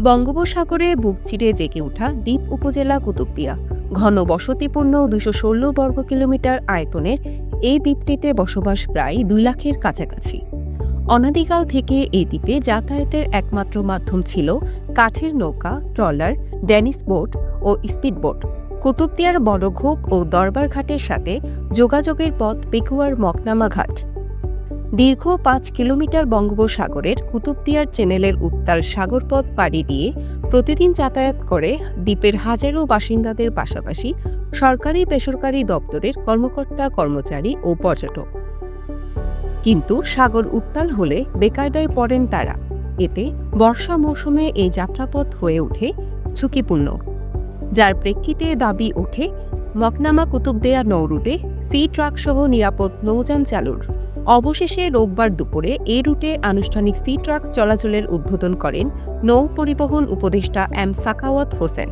বঙ্গোপসাগরে বুক চিরে জেগে ওঠা দ্বীপ উপজেলা কুতুবদিয়া ঘন বসতিপূর্ণ ২১৬ বর্গ কিলোমিটার আয়তনের এই দ্বীপটিতে বসবাস প্রায় ২ লাখের কাছাকাছি। অনাদিকাল থেকে এই দ্বীপে যাতায়াতের একমাত্র মাধ্যম ছিল কাঠের নৌকা, ট্রলার, ড্যানিশ বোট ও স্পিডবোট। কুতুবদিয়ার বড়ঘোক ও দরবার ঘাটের সাথে যোগাযোগের পথ পেকুয়ার মকনামা ঘাট। দীর্ঘ ৫ কিলোমিটার বঙ্গোপসাগরের কুতুবদিয়ার চ্যানেলের উত্তাল সাগরপথ পাড়ি দিয়ে প্রতিদিন যাতায়াত করে দ্বীপের হাজারো বাসিন্দাদের পাশাপাশি সরকারি বেসরকারি দপ্তরের কর্মকর্তা কর্মচারী ও পর্যটক। কিন্তু সাগর উত্তাল হলে বেকায়দায় পড়েন তারা। এতে বর্ষা মৌসুমে এই যাত্রাপথ হয়ে ওঠে ঝুঁকিপূর্ণ, যার প্রেক্ষিতে দাবি ওঠে মকনামা কুতুবদিয়া নৌরুটে সি ট্রাক সহ নিরাপদ নৌযান চালুর। অবশেষে রোববার দুপুরে এই রুটে আনুষ্ঠানিক সি ট্রাক চলাচলের উদ্বোধন করেন নৌ পরিবহন উপদেষ্টা M Sakhawat Hossain.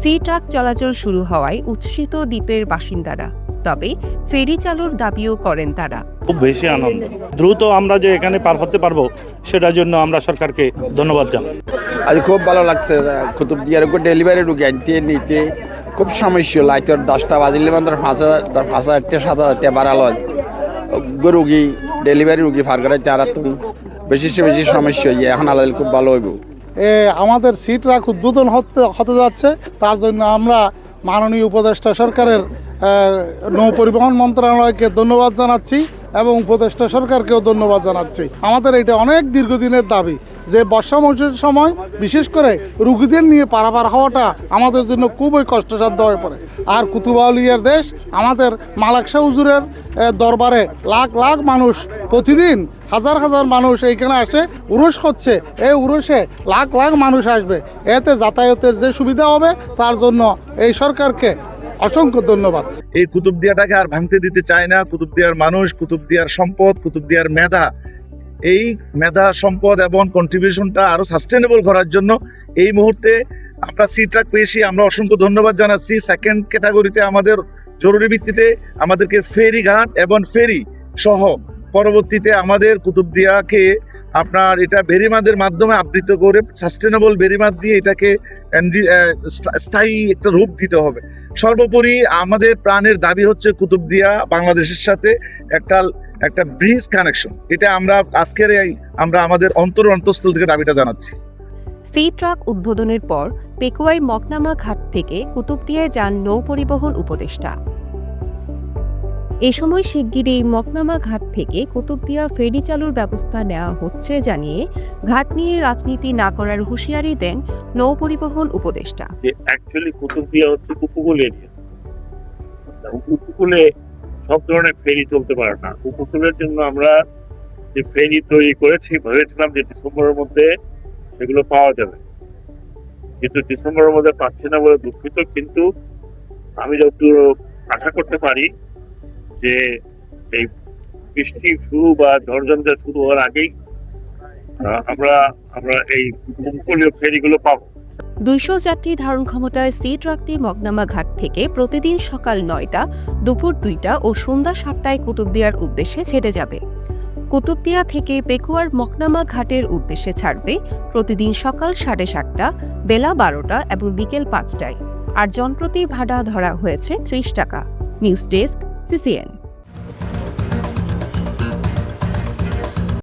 Sea truck চলাচল শুরু হওয়ায় উচ্ছ্বসিত দ্বীপের বাসিন্দারা, তবে ফেরি চালুর দাবিও করেন তারা। খুব বেশি আনন্দ, দ্রুত আমরা যে এখানে পার হতে পারবো সেটার জন্য আমরা সরকারকে ধন্যবাদ জানাই। আজ খুব ভালো লাগছে। কুতুবদিয়ার উপর ডেলিভারি রুগী আনতে নিতে খুব সমস্যা। লাইটের 10টা বাজিলে মানে 5,000-7,000 বাড়ালো রুগী ডেলিভারি রুগী ফার করাইতে আর বেশি সমস্যা। এখন আলাদা খুব ভালো হইব। আমাদের সি ট্রাক উদ্বোধন হতে যাচ্ছে, তার জন্য আমরা মাননীয় উপদেষ্টা সরকারের নৌ পরিবহন মন্ত্রণালয়কে ধন্যবাদ জানাচ্ছি এবং উপদেষ্টা সরকারকেও ধন্যবাদ জানাচ্ছি। আমাদের এটা অনেক দীর্ঘদিনের দাবি যে বর্ষা মৌসুমের সময় বিশেষ করে রুগীদের নিয়ে পারাপার হওয়াটা আমাদের জন্য খুবই কষ্টসাধ্য হয়ে পড়ে। আর কুতুবাউলিয়ার দেশ আমাদের মালাক শাহ হুজুরের দরবারে লাখ লাখ মানুষ প্রতিদিন হাজার হাজার মানুষ এইখানে আসে, উরস হচ্ছে। এই উরসে লাখ লাখ মানুষ আসবে, এতে যাতায়াতের যে সুবিধা হবে তার জন্য এই সরকারকে অসংখ্য ধন্যবাদ। এই কুতুবদিয়াটাকে আর ভাঙতে দিতে চায় না। কুতুবদিয়ার মানুষ, কুতুবদিয়ার সম্পদ, কুতুবদিয়ার মেধা, এই মেধা সম্পদ এবং কন্ট্রিবিউশনটা আরো সাস্টেনেবল করার জন্য এই মুহূর্তে আমরা সি ট্রাক পেয়েছি। আমরা অসংখ্য ধন্যবাদ জানাচ্ছি। সেকেন্ড ক্যাটাগরিতে আমাদের জরুরি ভিত্তিতে আমাদেরকে ফেরি ঘাট এবং ফেরি সহ পরবর্তীতে আমাদের কুতুবদিয়াকে আপনার এটা বেরিমাদের মাধ্যমে আবৃত করে সাস্টেনেবল বেরিমাদ দিয়ে এটাকে স্থায়ী একটা রূপ দিতে হবে। সর্বোপরি আমাদের প্রাণের দাবি হচ্ছে কুতুবদিয়া বাংলাদেশের সাথে একটা ব্রিজ কানেকশন। এটা আমরা আজকের আমরা আমাদের অন্তঃস্থল থেকে দাবিটা জানাচ্ছি। সি ট্রাক উদ্বোধনের পর পেকুয়াই মকনামা ঘাট থেকে কুতুবদিয়ায় যান নৌ পরিবহন উপদেষ্টা। এ সময় শিগগিরই মকনামা ঘাট থেকে কুতুবদিয়া ফেরি চালুর ব্যবস্থা নেওয়া হচ্ছে জানিয়ে ঘাট নিয়ে রাজনীতি না করার হুঁশিয়ারি দেন নৌ পরিবহন উপদেষ্টা। অ্যাকচুয়ালি কুতুবদিয়া হচ্ছে উপকূল এরিয়া। উপকূলে সব ধরনের ফেরি চলতে পারে না। উপকূলের জন্য আমরা যে ফেরি তৈরি করেছি, ভেবেছিলাম যে ডিসেম্বরের মধ্যে সেগুলো পাওয়া যাবে, কিন্তু ডিসেম্বরের মধ্যে পাচ্ছি না বলে দুঃখিত। কিন্তু আমি যতটুকু আশা করতে পারি যে এই বৃষ্টি শুরু বা ঝড়ঝঞ্ঝা শুরু হওয়ার আগেই আমরা এই উপকূলীয় ফেরিগুলো পাবো। ২০০ যাত্রী ধারণ ক্ষমতায় সি ট্রাকটি মকনামা ঘাট থেকে প্রতিদিন সকাল ৯টা, দুপুর ২টা ও সন্ধ্যা ৭টায় কুতুবদিয়ার উদ্দেশ্যে ছেড়ে যাবে। কুতুবদিয়া থেকে পেকুয়ার মকনামা ঘাটের উদ্দেশ্যে ছাড়বে প্রতিদিন সকাল ৭:৩০, বেলা ১২টা এবং বিকেল ৫টায়। আর জনপ্রতি ভাড়া ধরা হয়েছে ৩০ টাকা। News desk, CCN।